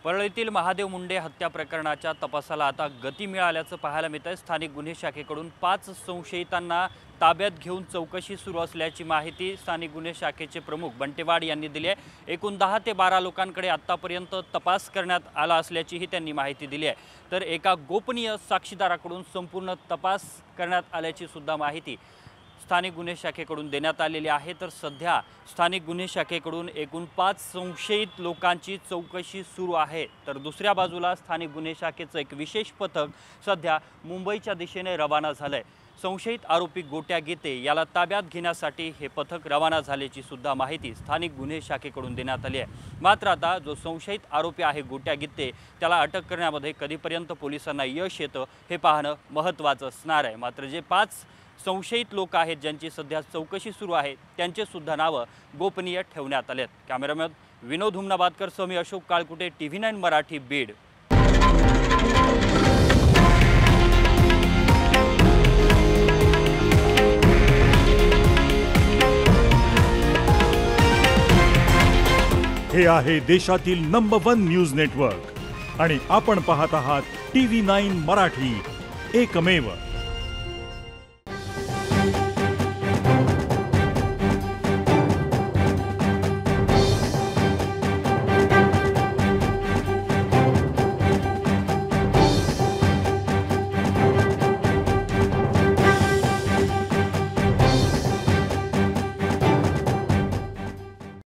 परळीतील महादेव मुंडे हत्या प्रकरणाच्या तपासाला आता गती मिळाल्याचं पाहायला मिळतंय। स्थानिक गुन्हे शाखेकडून 5 संशयितांना ताब्यात घेऊन चौकशी सुरू असल्याची माहिती स्थानिक गुन्हे शाखेचे प्रमुख बंटेवाड यांनी दिली आहे। एकूण 10 ते 12 लोकांकडे आतापर्यंत तपास करण्यात आला असल्याचीही त्यांनी माहिती दिली आहे। तर एका गोपनीय साक्षीदाराकडून संपूर्ण तपास करण्यात आल्याची सुद्धा माहिती स्थानिक गुन्हे शाखेकडून देण्यात आलेली आहे। तर सध्या स्थानिक गुन्हे शाखेकडून एकूण 5 संशयित लोकांची चौकशी सुरू आहे। तर दुसऱ्या बाजूला स्थानिक गुन्हे शाखेचं एक विशेष पथक सध्या मुंबईच्या दिशेने रवाना झालंय। संशयित आरोपी गोट्या गीते याला ताब्यात घेण्यासाठी हे पथक रवाना झाल्याची सुद्धा माहिती स्थानिक गुन्हे शाखेकडून देण्यात आली आहे। मात्र आता जो संशयित आरोपी आहे गोट्या गीते त्याला अटक करण्यामध्ये कधीपर्यंत पोलिसांना यश येतं हे पाहणं महत्त्वाचं असणार आहे। मात्र जे 5 संशयित लोक आहेत ज्यांची सध्या चौकशी सुरू आहे त्यांचे सुद्धा नाव गोपनीय ठेवण्यात आलेत। कॅमेरामॅन विनोद हुमनाबादकर सह मी अशोक काळकुटे, TV9 मराठी, बीड। हे आहे देशातील नंबर 1 न्यूज नेटवर्क आणि आपण पाहत आहात TV9 मराठी, एकमेव।